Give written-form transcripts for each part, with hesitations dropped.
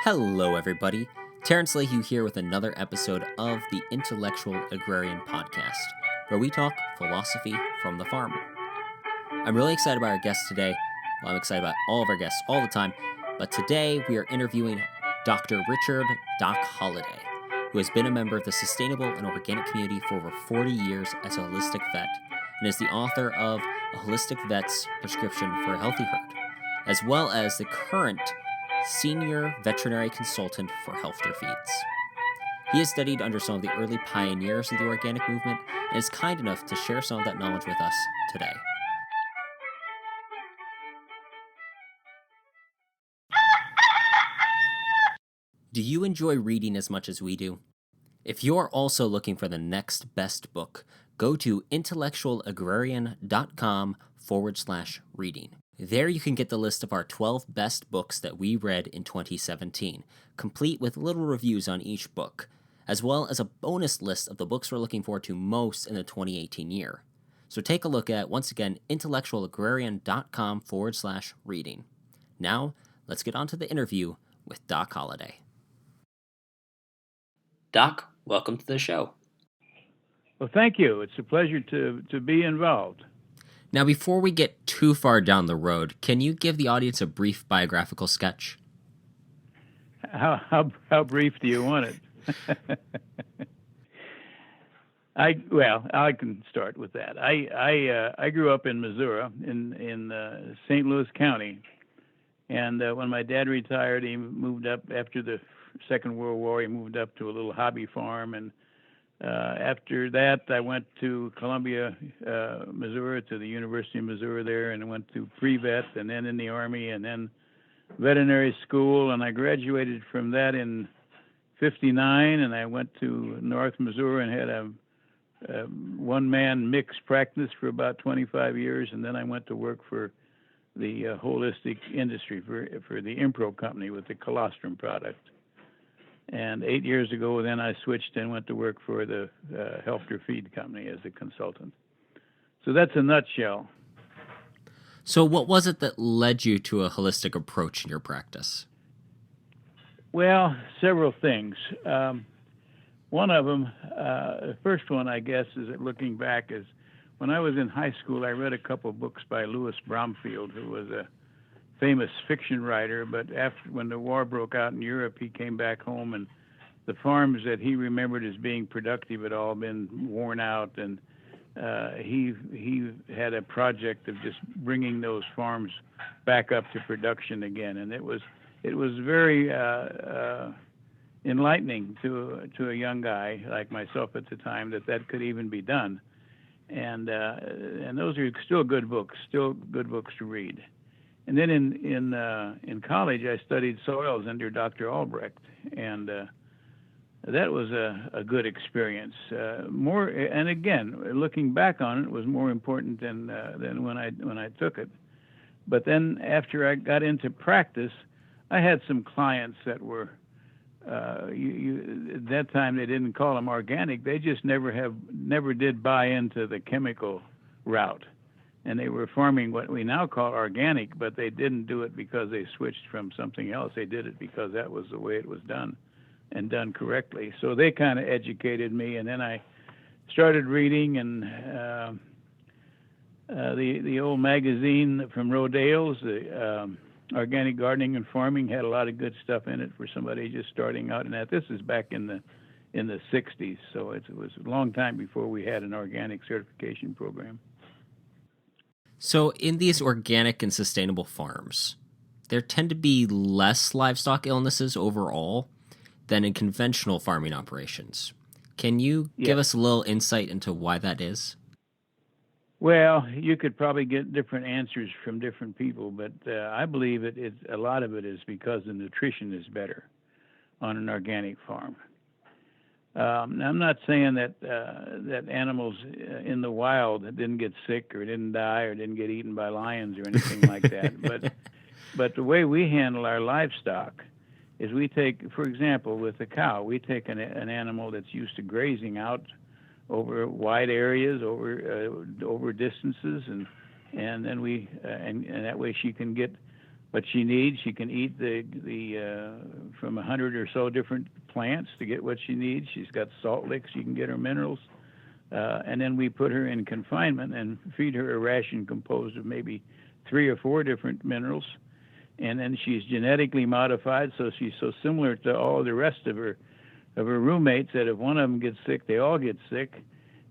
Hello, everybody. Terrence Lehue here with another episode of the Intellectual Agrarian Podcast, where we talk philosophy from the farm. I'm really excited about our guests today. Well, I'm excited about all of our guests all the time, but today we are interviewing Dr. Richard Doc Holliday, who has been a member of the sustainable and organic community for over 40 years as a holistic vet, and is the author of A Holistic Vet's Prescription for a Healthy Herd, as well as the current Senior Veterinary Consultant for Healthier Feeds. He has studied under some of the early pioneers of the organic movement and is kind enough to share some of that knowledge with us today. Do you enjoy reading as much as we do? If you're also looking for the next best book, go to intellectualagrarian.com/reading. There you can get the list of our 12 best books that we read in 2017, complete with little reviews on each book, as well as a bonus list of the books we're looking forward to most in the 2018 year. So take a look at, once again, intellectualagrarian.com/reading. Now, let's get on to the interview with Doc Holliday. Doc, welcome to the show. Well, thank you. It's a pleasure to be involved. Now, before we get too far down the road, can you give the audience a brief biographical sketch? How brief do you want it? I can start with that. I grew up in Missouri, in St. Louis County, and when my dad retired, he moved up after the Second World War. He moved up to a little hobby farm, and after that, I went to Columbia, Missouri, to the University of Missouri there, and I went to pre-vet, and then in the Army, and then veterinary school, and I graduated from that in '59, and I went to North Missouri and had a one-man mixed practice for about 25 years, and then I went to work for the holistic industry for the Impro company with the colostrum product. And 8 years ago, then I switched and went to work for the Healthier Feed company as a consultant. So that's a nutshell. So what was it that led you to a holistic approach in your practice? Well, several things. One of them, the first one, I guess, is that looking back, is when I was in high school, I read a couple of books by Louis Bromfield, who was a famous fiction writer, but when the war broke out in Europe, he came back home, and the farms that he remembered as being productive had all been worn out, and he had a project of just bringing those farms back up to production again, and it was very enlightening to a young guy like myself at the time that could even be done, and those are still good books to read. And then in college, I studied soils under Dr. Albrecht, and that was a good experience. And again, looking back on it, it was more important than when I took it. But then after I got into practice, I had some clients that were at that time they didn't call them organic. They just never did buy into the chemical route. And they were farming what we now call organic, but they didn't do it because they switched from something else. They did it because that was the way it was done, and done correctly. So they kind of educated me, and then I started reading, and the old magazine from Rodale's, the Organic Gardening and Farming, had a lot of good stuff in it for somebody just starting out. And this is back in the 60s, so it was a long time before we had an organic certification program. So in these organic and sustainable farms, there tend to be less livestock illnesses overall than in conventional farming operations. Can you give us a little insight into why that is? Well, you could probably get different answers from different people, but I believe a lot of it is because the nutrition is better on an organic farm. I'm not saying that animals in the wild didn't get sick or didn't die or didn't get eaten by lions or anything like that. But the way we handle our livestock is we take, for example, with the cow, we take an animal that's used to grazing out over wide areas, over distances, and then and that way she can get what she needs. She can eat the from 100 or so different plants to get what she needs. She's got salt licks. She can get her minerals. And then we put her in confinement and feed her a ration composed of maybe 3 or 4 different minerals. And then she's genetically modified, so she's so similar to all the rest of her roommates that if one of them gets sick, they all get sick.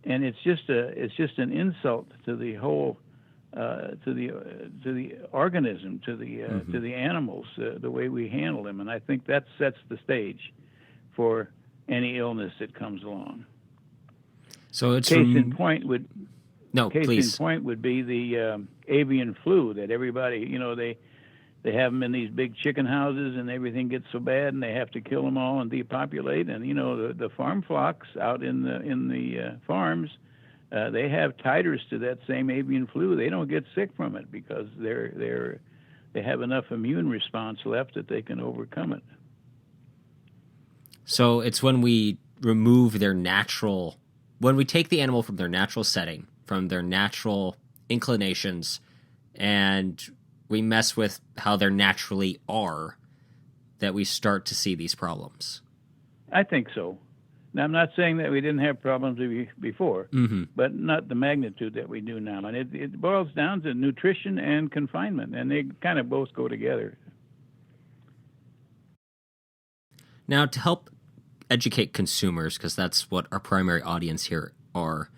And it's just an insult to the whole to the organism, to the animals, the way we handle them. And I think that sets the stage for any illness that comes along. So it's case in point would be the avian flu that everybody, they have them in these big chicken houses and everything gets so bad and they have to kill them all and depopulate. And the farm flocks out in the farms, they have titers to that same avian flu. They don't get sick from it because they have enough immune response left that they can overcome it. So it's when we remove when we take the animal from their natural setting, from their natural inclinations, and we mess with how they naturally are, that we start to see these problems. I think so. Now, I'm not saying that we didn't have problems before, but not the magnitude that we do now. And it boils down to nutrition and confinement, and they kind of both go together. Now, to help educate consumers, because that's what our primary audience here are,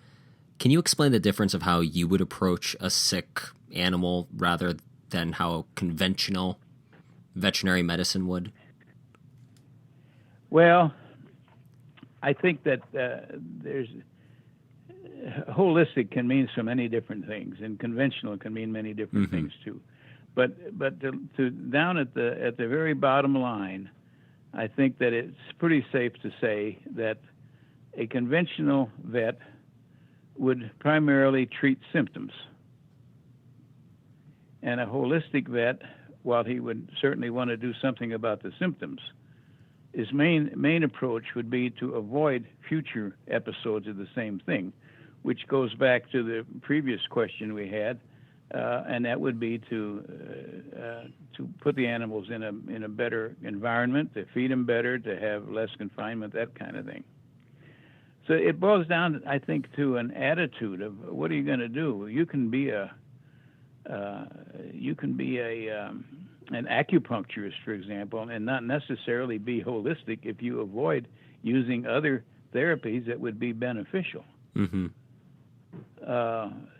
can you explain the difference of how you would approach a sick animal rather than how conventional veterinary medicine would? Well, I think that there's holistic can mean so many different things, and conventional can mean many different things too. But to down at the very bottom line, I think that it's pretty safe to say that a conventional vet would primarily treat symptoms. And a holistic vet, while he would certainly want to do something about the symptoms, his main approach would be to avoid future episodes of the same thing, which goes back to the previous question we had, and that would be to put the animals in a better environment, to feed them better, to have less confinement, that kind of thing. So it boils down, I think, to an attitude of what are you going to do? You can be an acupuncturist, for example, and not necessarily be holistic if you avoid using other therapies that would be beneficial. Mm-hmm.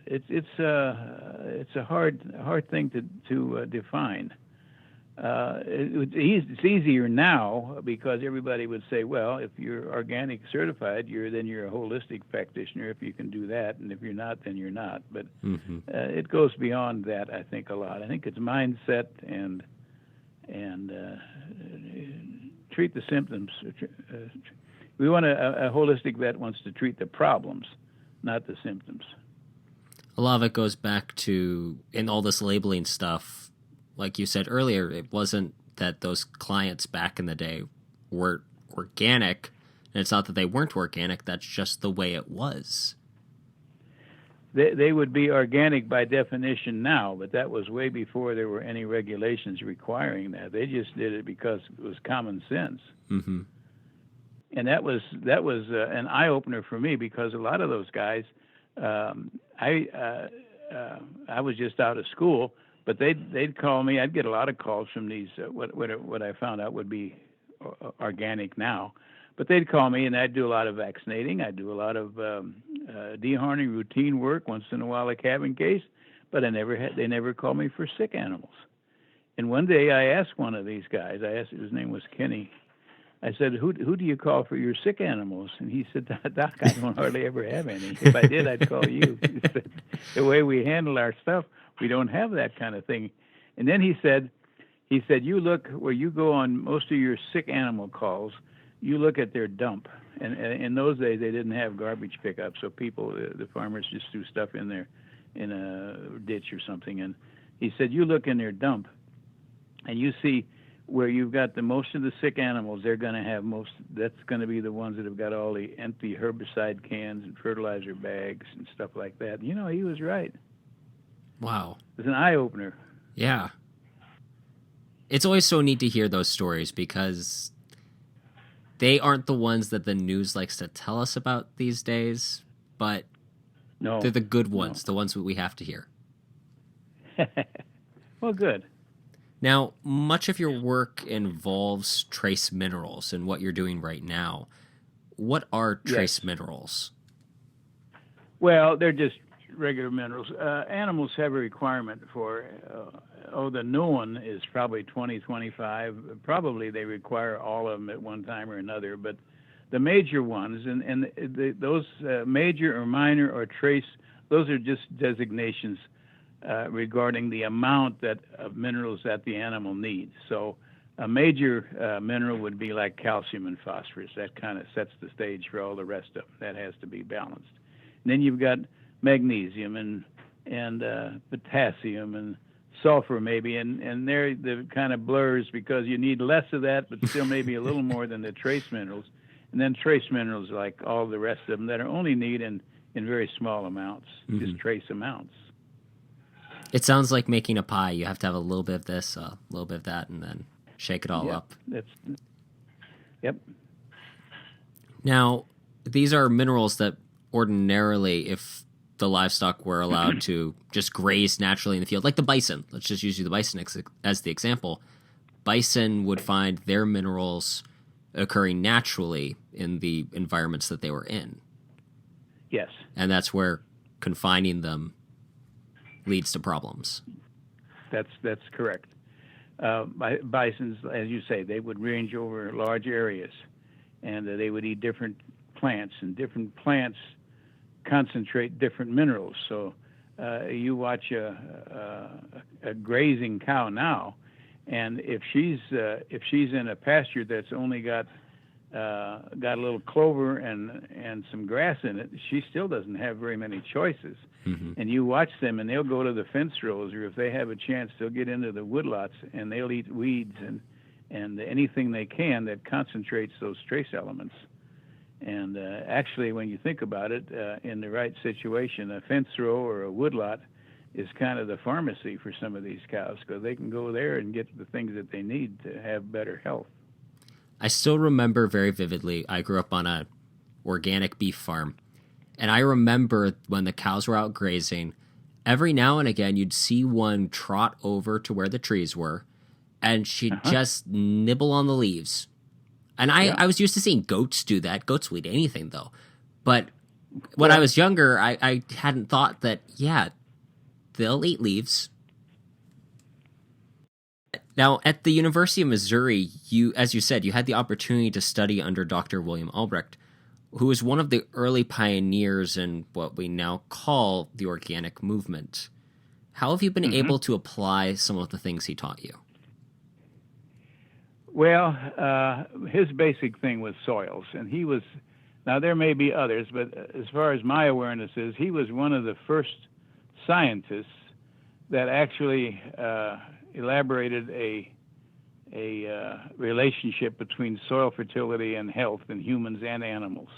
It's a hard thing to define. It's easier now because everybody would say, well, if you're organic certified, then you're a holistic practitioner if you can do that, and if you're not, then you're not. But it goes beyond that, I think, a lot. I think it's mindset and treat the symptoms. We want a holistic vet wants to treat the problems, not the symptoms. A lot of it goes back to, in all this labeling stuff, like you said earlier, it wasn't that those clients back in the day were organic, and it's not that they weren't organic, that's just the way it was. They would be organic by definition now, but that was way before there were any regulations requiring that. They just did it because it was common sense. Mm-hmm. And that was an eye-opener for me because a lot of those guys, I was just out of school, but they'd call me. I'd get a lot of calls from these what I found out would be organic now, but they'd call me and I'd do a lot of vaccinating. I'd do a lot of dehorning routine work, once in a while a cabin case, but they never called me for sick animals. And one day I asked one of these guys. His name was Kenny. I said, who do you call for your sick animals? And he said, Doc, I don't hardly ever have any. If I did, I'd call you. He said, the way we handle our stuff, we don't have that kind of thing. And then he said, you look where you go on most of your sick animal calls, you look at their dump. And in those days, they didn't have garbage pickup, so the farmers just threw stuff in a ditch or something. And he said, you look in their dump, and you see where you've got the most of the sick animals, they're going to have that's going to be the ones that have got all the empty herbicide cans and fertilizer bags and stuff like that. He was right. Wow. It's an eye-opener. Yeah. It's always so neat to hear those stories because they aren't the ones that the news likes to tell us about these days, but they're the good ones, the ones that we have to hear. Well, good. Now, much of your work involves trace minerals and what you're doing right now. What are trace minerals? Well, they're just regular minerals. Animals have a requirement for, the new one is probably 20, 25. Probably they require all of them at one time or another. But the major ones, those major or minor or trace, those are just designations regarding the amount of minerals that the animal needs. So a major mineral would be like calcium and phosphorus. That kind of sets the stage for all the rest of them. That has to be balanced. And then you've got magnesium and potassium and sulfur maybe, and they're the kind of blurs because you need less of that, but still maybe a little more than the trace minerals. And then trace minerals, like all the rest of them, that are only needed in very small amounts, just trace amounts. It sounds like making a pie. You have to have a little bit of this, a little bit of that, and then shake it all up. Yep. Now, these are minerals that ordinarily, if the livestock were allowed to just graze naturally in the field, like the bison, let's just use the bison as the example, bison would find their minerals occurring naturally in the environments that they were in. Yes. And that's where confining them leads to problems. That's correct. Bisons, as you say, they would range over large areas, and they would eat different plants, and different plants concentrate different minerals. So you watch a grazing cow now, and if she's in a pasture that's only got a little clover and some grass in it, she still doesn't have very many choices. And you watch them, and they'll go to the fence rows, or if they have a chance, they'll get into the woodlots, and they'll eat weeds and anything they can that concentrates those trace elements. And actually, when you think about it, in the right situation, a fence row or a woodlot is kind of the pharmacy for some of these cows, because they can go there and get the things that they need to have better health. I still remember very vividly, I grew up on a organic beef farm, and I remember when the cows were out grazing, every now and again you'd see one trot over to where the trees were, and she'd just nibble on the leaves. And I was used to seeing goats do that. Goats will eat anything, though. But when I was younger, I hadn't thought that, they'll eat leaves. Now, at the University of Missouri, as you said, you had the opportunity to study under Dr. William Albrecht, who was one of the early pioneers in what we now call the organic movement. How have you been able to apply some of the things he taught you? Well, his basic thing was soils, and now there may be others, but as far as my awareness is, he was one of the first scientists that actually elaborated a relationship between soil fertility and health in humans and animals.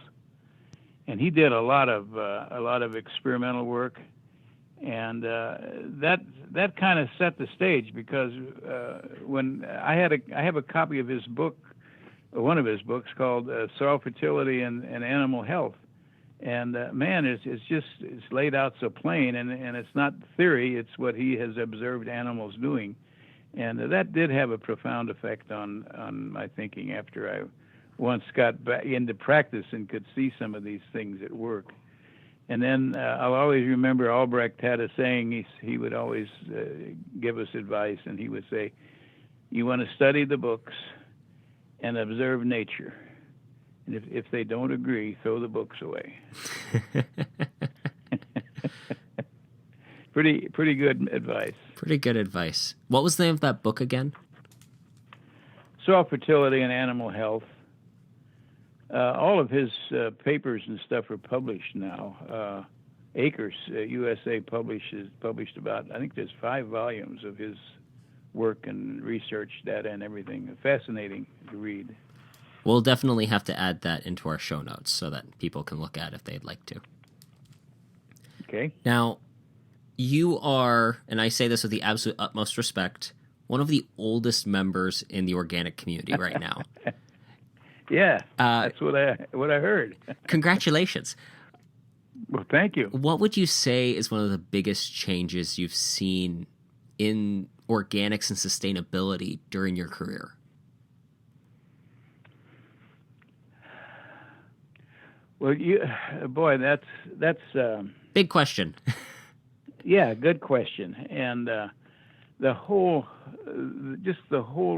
And he did a lot of experimental work, and that kind of set the stage, because when I have a copy of his book, one of his books called Soil Fertility and Animal Health, and man, it's laid out so plain, and it's not theory; it's what he has observed animals doing, and that did have a profound effect on my thinking after I once got back into practice and could see some of these things at work. And then I'll always remember Albrecht had a saying. He would always give us advice, and he would say, "You want to study the books and observe nature. And if they don't agree, throw the books away." Pretty good advice. Pretty good advice. What was the name of that book again? Soil Fertility and Animal Health. All of his papers and stuff are published now. Acres USA published about, I think there's 5 volumes of his work and research data and everything. Fascinating to read. We'll definitely have to add that into our show notes so that people can look at it if they'd like to. Okay. Now, you are, and I say this with the absolute utmost respect, one of the oldest members in the organic community right now. Yeah, that's what I heard. Congratulations. Well, thank you. What would you say is one of the biggest changes you've seen in organics and sustainability during your career? Well, boy, that's big question. Yeah, good question. And the whole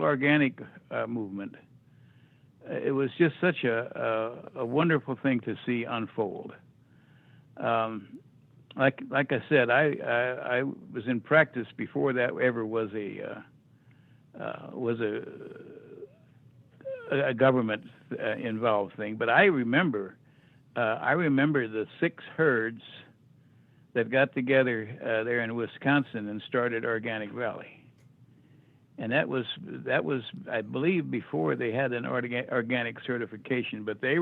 organic movement, it was just such a wonderful thing to see unfold. Like I said, I was in practice before that ever was a government involved thing. But I remember the 6 herds that got together there in Wisconsin and started Organic Valley. And that was I believe before they had an organic certification, but they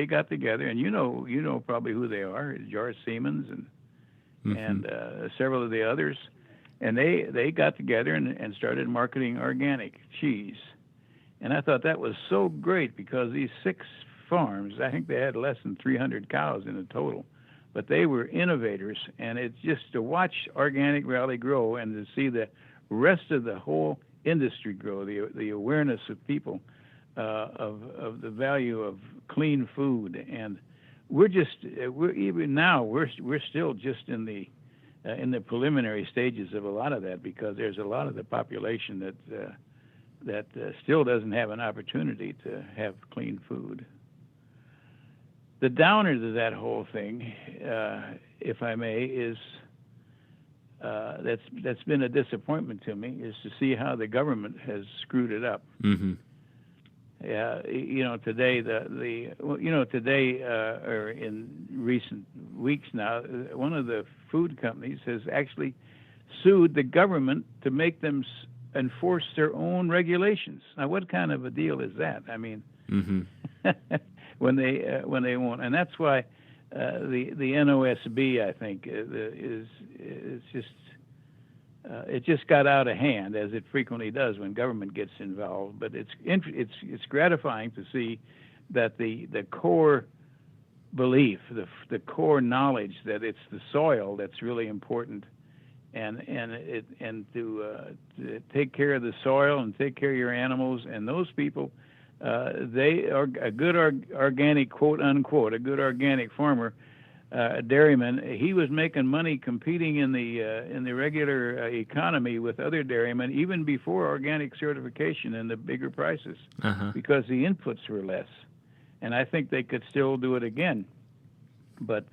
got together, and you know probably who they are, George Siemens and several of the others, and they got together and started marketing organic cheese. And I thought that was so great because these 6 farms, I think they had less than 300 cows in the total, but they were innovators, and it's just to watch Organic Valley grow and to see the rest of the whole industry grow, the awareness of people of the value of clean food, and we're still just in the preliminary stages of a lot of that, because there's a lot of the population that still doesn't have an opportunity to have clean food. The downer to that whole thing, if I may, is that's been a disappointment to me, is to see how the government has screwed it up. Mm-hmm. Today or in recent weeks now, one of the food companies has actually sued the government to make them enforce their own regulations. Now, what kind of a deal is that? I mean, mm-hmm. when they won't, and that's why the NOSB, I think, is just it just got out of hand, as it frequently does when government gets involved. But it's gratifying to see that the core belief, the core knowledge that it's the soil that's really important, and to take care of the soil and take care of your animals, and those people. They are a good organic, quote unquote, a good organic farmer, dairyman. He was making money competing in the regular economy with other dairymen even before organic certification and the bigger prices, because the inputs were less. And I think they could still do it again. But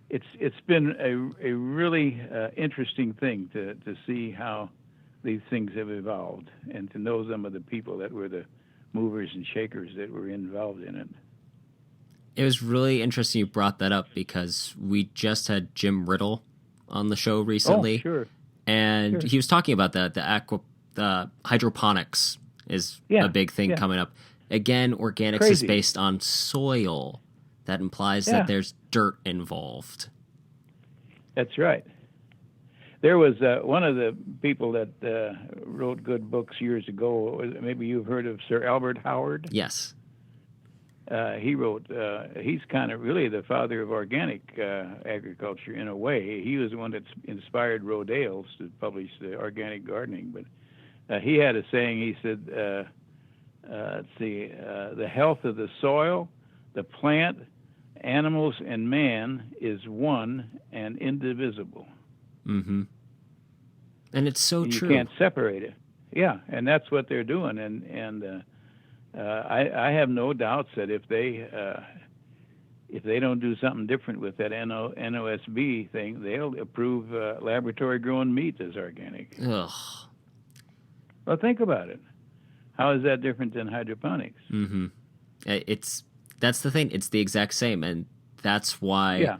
it's been a really interesting thing to see how these things have evolved, and to know some of the people that were the movers and shakers that were involved in it. It was really interesting you brought that up, because we just had Jim Riddle on the show recently. Oh, sure. And he was talking about that. The hydroponics is a big thing coming up. Again, organics is based on soil. That implies that there's dirt involved. That's right. There was one of the people that wrote good books years ago. Maybe you've heard of Sir Albert Howard. Yes. He wrote. He's kind of really the father of organic agriculture in a way. He was the one that inspired Rodale's to publish the Organic Gardening. But he had a saying. He said, "Let's see, the health of the soil, the plant, animals, and man is one and indivisible." Mm-hmm. And it's so true. You can't separate it. Yeah, and that's what they're doing. And I have no doubts that if they don't do something different with that NOSB thing, they'll approve laboratory-grown meat as organic. Ugh. Well, think about it. How is that different than hydroponics? Mm-hmm. That's the thing. It's the exact same, and that's why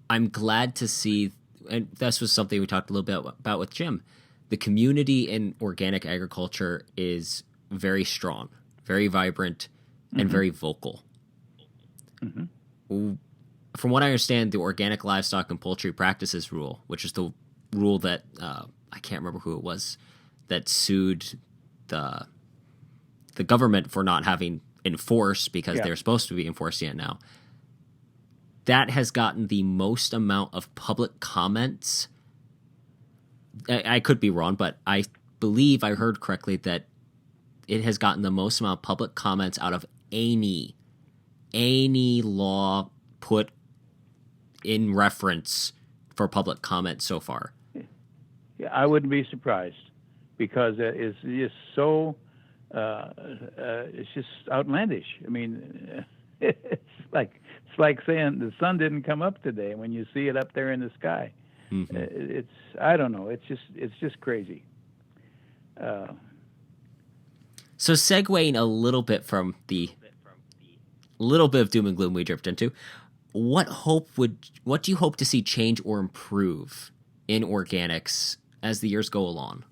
I'm glad to see. And this was something we talked a little bit about with Jim. The community in organic agriculture is very strong, very vibrant, and very vocal. Mm-hmm. From what I understand, the Organic Livestock and Poultry Practices Rule, which is the rule that I can't remember who it was that sued the government for not having enforced because they're supposed to be enforcing it now. That has gotten the most amount of public comments. I could be wrong, but I believe I heard correctly that it has gotten the most amount of public comments out of any law put in reference for public comment so far. Yeah, I wouldn't be surprised because it's just so it's just outlandish. I mean, it's like saying the sun didn't come up today when you see it up there in the sky. Mm-hmm. I don't know. It's just crazy. So segueing a little bit from the little bit of doom and gloom we drift into, what do you hope to see change or improve in organics as the years go along?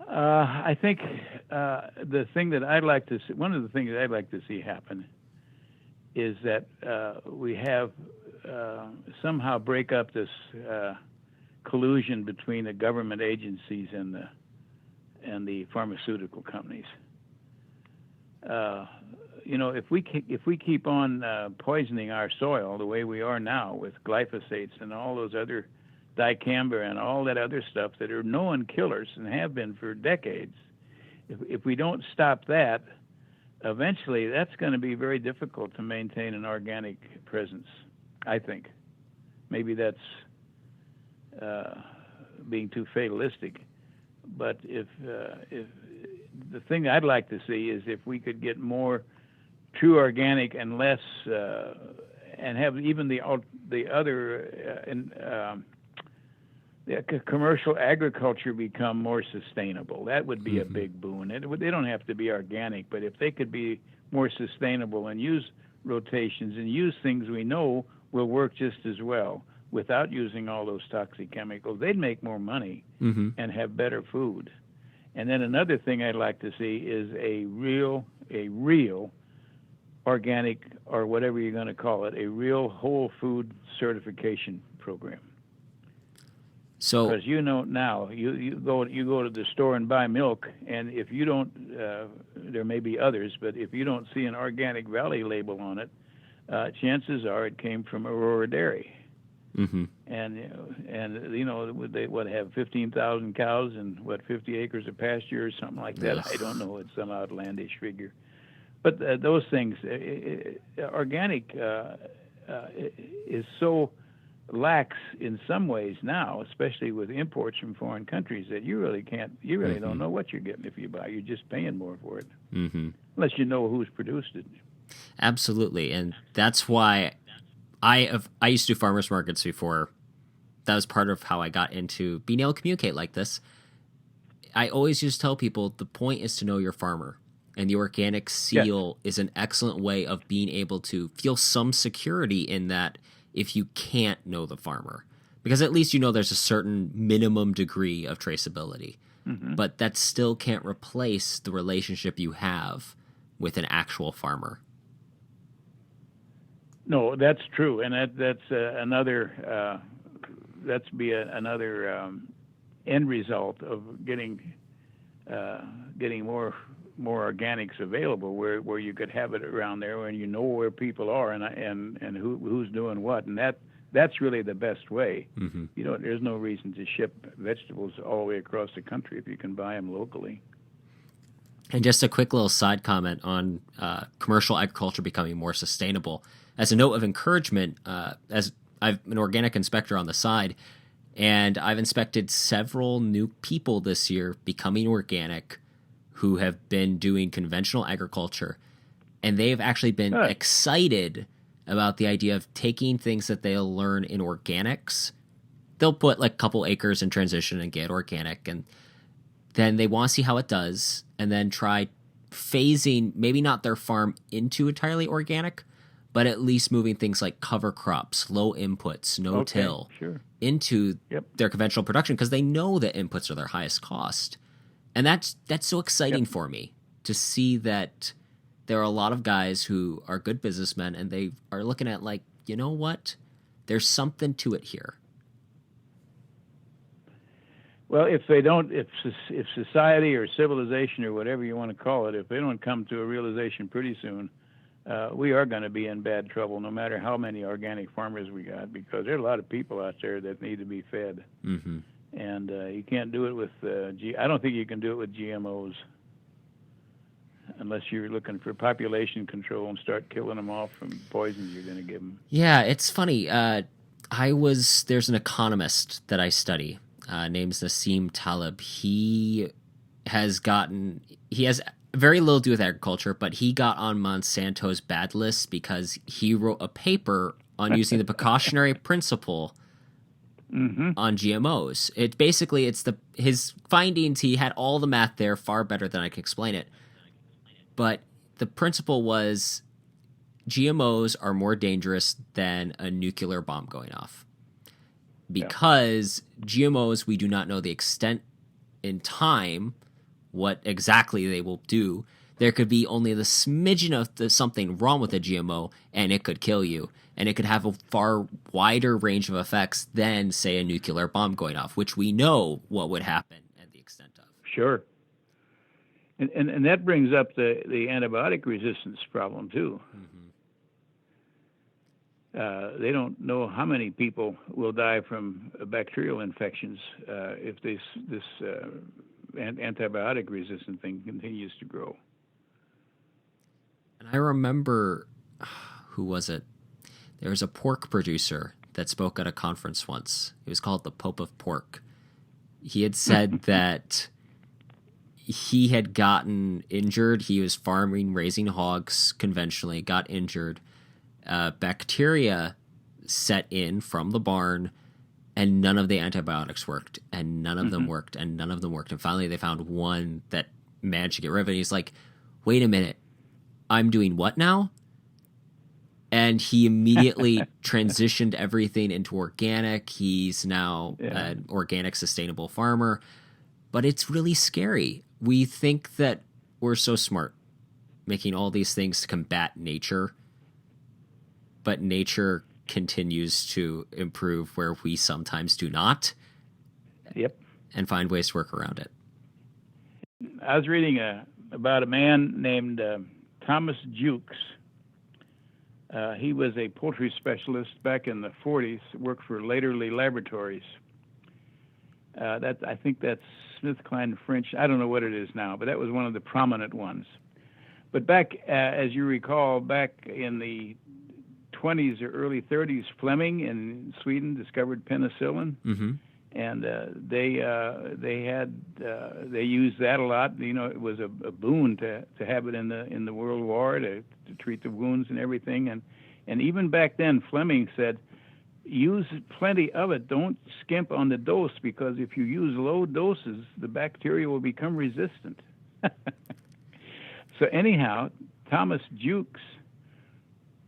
I think the thing that I'd like to see, one of the things that I'd like to see happen is that we have somehow break up this collusion between the government agencies and the pharmaceutical companies. If we keep on poisoning our soil the way we are now with glyphosates and all those other dicamba and all that other stuff that are known killers and have been for decades, if we don't stop that, eventually that's going to be very difficult to maintain an organic presence, I think. Maybe that's being too fatalistic, but if the thing I'd like to see is if we could get more true organic and less, and have even the other commercial agriculture become more sustainable. That would be a big boon. They don't have to be organic, but if they could be more sustainable and use rotations and use things we know will work just as well without using all those toxic chemicals, they'd make more money and have better food. And then another thing I'd like to see is a real organic, or whatever you're going to call it, a real whole food certification program. So, because now you go to the store and buy milk, and if you don't, there may be others, but if you don't see an Organic Valley label on it, chances are it came from Aurora Dairy. Mm-hmm. And they have 15,000 cows and 50 acres of pasture or something like that. Yes. I don't know. It's some outlandish figure. But those things, organic is so lax in some ways now, especially with imports from foreign countries, that you really don't know what you're getting if you buy. You're just paying more for it, unless you know who's produced it. Absolutely, and that's why I used to do farmers markets before. That was part of how I got into being able to communicate like this. I always just tell people the point is to know your farmer, and the organic seal is an excellent way of being able to feel some security in that if you can't know the farmer, because at least you know there's a certain minimum degree of traceability, but that still can't replace the relationship you have with an actual farmer. No, that's true, and that's another end result of getting more organics available, where you could have it around there and you know where people are and who's doing what, and that's really the best way. There's no reason to ship vegetables all the way across the country if you can buy them locally. And just a quick little side comment on commercial agriculture becoming more sustainable. As a note of encouragement, as I'm an organic inspector on the side, and I've inspected several new people this year becoming organic who have been doing conventional agriculture, and they've actually been excited about the idea of taking things that they'll learn in organics. They'll put like a couple acres in transition and get organic, and then they want to see how it does, and then try phasing maybe not their farm into entirely organic, but at least moving things like cover crops, low inputs, no-till into their conventional production, because they know that inputs are their highest cost. And that's so exciting for me to see that there are a lot of guys who are good businessmen, and they are looking at like, you know what? There's something to it here. Well, if they don't, if society or civilization or whatever you want to call it, if they don't come to a realization pretty soon, we are going to be in bad trouble, no matter how many organic farmers we got, because there are a lot of people out there that need to be fed, Mm-hmm. and you can't do it with I don't think you can do it with GMOs unless you're looking for population control and start killing them off from poisons you're going to give them. Yeah, it's funny. There's an economist that I study, named Nassim Taleb. He has very little to do with agriculture, but he got on Monsanto's bad list because he wrote a paper on using the precautionary principle on GMOs. His findings. He had all the math there, far better than I can explain it. But the principle was GMOs are more dangerous than a nuclear bomb going off. Because GMOs, we do not know the extent in time, what exactly they will do. There could be only the smidgen of something wrong with a GMO, and it could kill you. And it could have a far wider range of effects than, say, a nuclear bomb going off, which we know what would happen and the extent of. Sure. And that brings up the antibiotic resistance problem, too. Mm-hmm. They don't know how many people will die from bacterial infections if this antibiotic resistant thing continues to grow. And I remember, who was it? There was a pork producer that spoke at a conference once. He was called the Pope of Pork. He had said that he had gotten injured. He was farming, raising hogs conventionally, got injured. Bacteria set in from the barn, and none of the antibiotics worked, and none of them worked, and none of them worked. And finally they found one that managed to get rid of it. He's like, wait a minute, I'm doing what now? And he immediately transitioned everything into organic. He's now an organic, sustainable farmer. But it's really scary. We think that we're so smart, making all these things to combat nature. But nature continues to improve where we sometimes do not. Yep. And find ways to work around it. I was reading about a man named Thomas Jukes. He was a poultry specialist back in the 40s, worked for Laterly Laboratories. I think that's SmithKline French. I don't know what it is now, but that was one of the prominent ones. But back, as you recall, back in the 20s or early 30s, Fleming in Sweden discovered penicillin, and they used that a lot. You know, it was a boon to have it in the World War to treat the wounds and everything. And even back then, Fleming said, use plenty of it. Don't skimp on the dose, because if you use low doses, the bacteria will become resistant. So anyhow, Thomas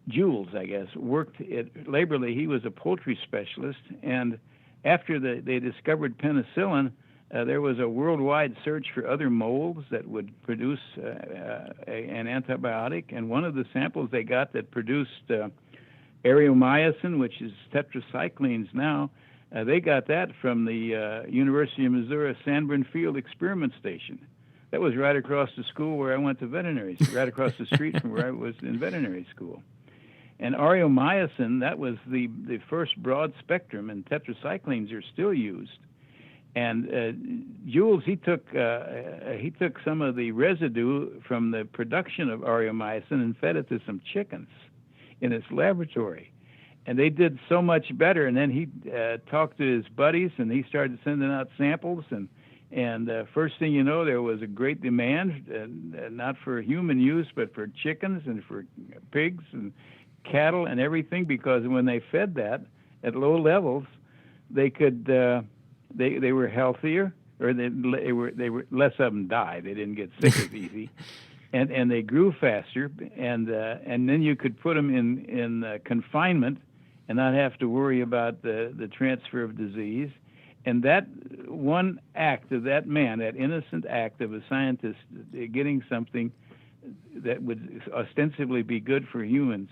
Jules, I guess, worked at Laberly. He was a poultry specialist, and after they discovered penicillin, there was a worldwide search for other molds that would produce an antibiotic, and one of the samples they got that produced areomycin, which is tetracyclines now, they got that from the University of Missouri Sanborn Field Experiment Station. That was right across the school where I went to veterinary, right across the street from where I was in veterinary school. And areomycin, that was the first broad spectrum, and tetracyclines are still used. And Jules, he took some of the residue from the production of areomycin and fed it to some chickens in his laboratory. And they did so much better. And then he talked to his buddies, and he started sending out samples. And first thing you know, there was a great demand, not for human use, but for chickens and for pigs and cattle and everything, because when they fed that at low levels, they could they were healthier, or they were less of them died. They didn't get sick as easy, and they grew faster. And then you could put them in confinement and not have to worry about the transfer of disease. And that one act of that man, that innocent act of a scientist getting something that would ostensibly be good for humans,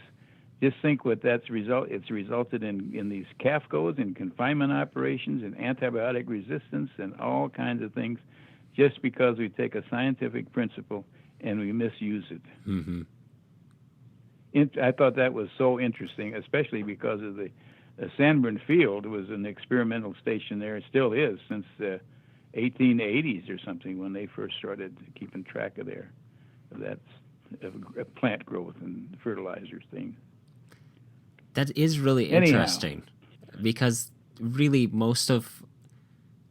Just think what it's resulted in these calf goes and confinement operations and antibiotic resistance and all kinds of things, just because we take a scientific principle and we misuse it. Mm-hmm. I thought that was so interesting, especially because of the Sanborn Field was an experimental station there. It still is since the 1880s or something, when they first started keeping track of that plant growth and fertilizer thing. That is really interesting, because really most of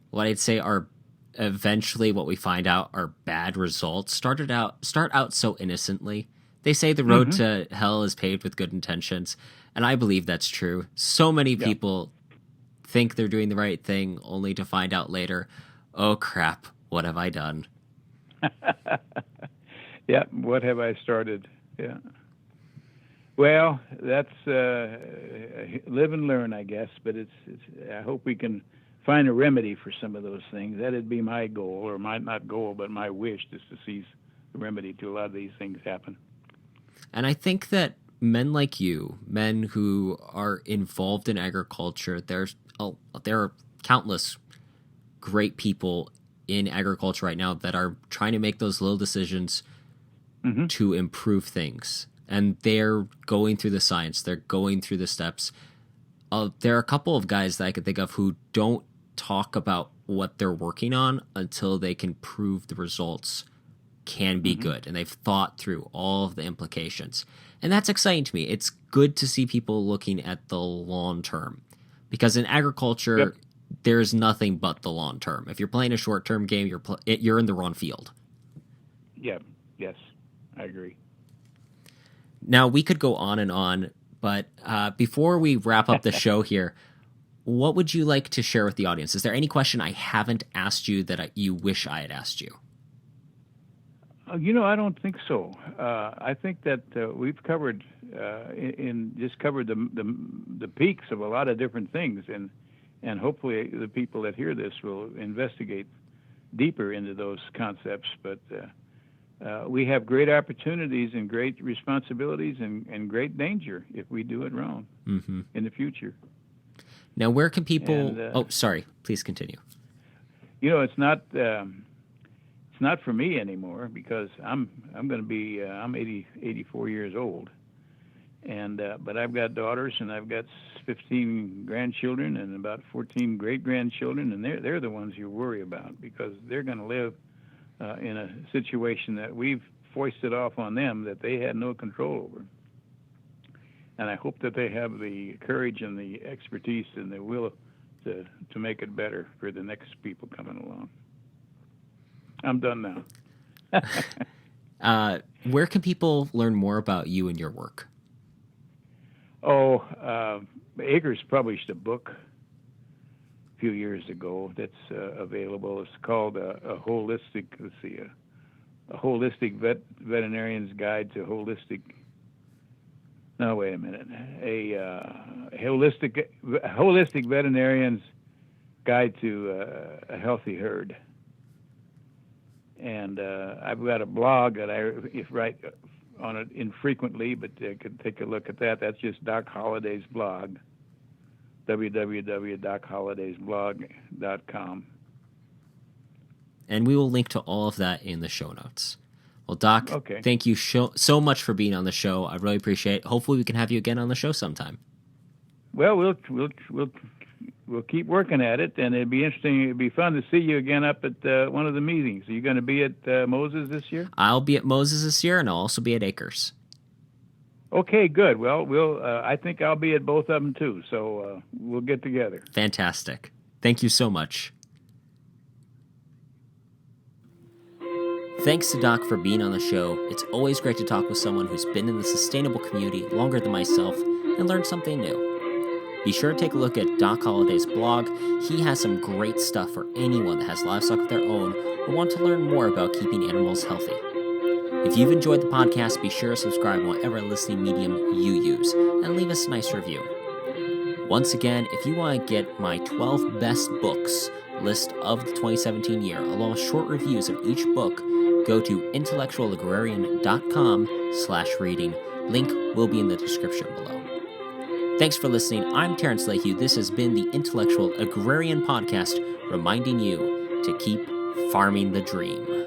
what I'd say are eventually what we find out are bad results start out so innocently. They say the road to hell is paved with good intentions, and I believe that's true. So many people think they're doing the right thing only to find out later, oh crap, what have I done? Yeah, what have I started? Yeah. Well, that's live and learn, I guess. But it's I hope we can find a remedy for some of those things. That'd be my goal, or my not goal, but my wish, is to see the remedy to a lot of these things happen. And I think that men like you, men who are involved in agriculture, there are countless great people in agriculture right now that are trying to make those little decisions to improve things. And they're going through the science. They're going through the steps. There are a couple of guys that I could think of who don't talk about what they're working on until they can prove the results can be good. And they've thought through all of the implications. And that's exciting to me. It's good to see people looking at the long term. Because in agriculture, there's nothing but the long term. If you're playing a short-term game, you're in the wrong field. Yeah, yes, I agree. Now, we could go on, but before we wrap up the show here, what would you like to share with the audience? Is there any question I haven't asked you that you wish I had asked you? I don't think so. I think that we've covered the peaks of a lot of different things, and hopefully the people that hear this will investigate deeper into those concepts. But we have great opportunities and great responsibilities and great danger if we do it wrong in the future. Now, where can people? Sorry. Please continue. It's not for me anymore, because I'm going to be I'm 84 years old, and but I've got daughters, and I've got 15 grandchildren and about 14 great grandchildren, and they're the ones you worry about, because they're going to live in a situation that we've foisted off on them that they had no control over. And I hope that they have the courage and the expertise and the will to make it better for the next people coming along. I'm done now. Where can people learn more about you and your work? Acres published a book a few years ago that's available. It's called a holistic veterinarian's guide to holistic. No, wait a minute. A holistic veterinarian's guide to a healthy herd. And I've got a blog that I write on it infrequently, but you could take a look at that. That's just Doc Holliday's blog, www.docholidaysblog.com. And we will link to all of that in the show notes. Well, Doc, Thank you so much for being on the show. I really appreciate it. Hopefully we can have you again on the show sometime. Well, we'll keep working at it, and it'd be interesting. It'd be fun to see you again up at one of the meetings. Are you going to be at Moses this year? I'll be at Moses this year, and I'll also be at Acres. Okay, good. Well, I think I'll be at both of them too, so we'll get together. Fantastic. Thank you so much. Thanks to Doc for being on the show. It's always great to talk with someone who's been in the sustainable community longer than myself and learn something new. Be sure to take a look at Doc Holliday's blog. He has some great stuff for anyone that has livestock of their own or want to learn more about keeping animals healthy. If you've enjoyed the podcast, be sure to subscribe on whatever listening medium you use and leave us a nice review. Once again, if you want to get my 12 best books list of the 2017 year, along with short reviews of each book, go to intellectualagrarian.com/reading Link will be in the description below. Thanks for listening. I'm Terrence Lehue. This has been the Intellectual Agrarian Podcast, reminding you to keep farming the dream.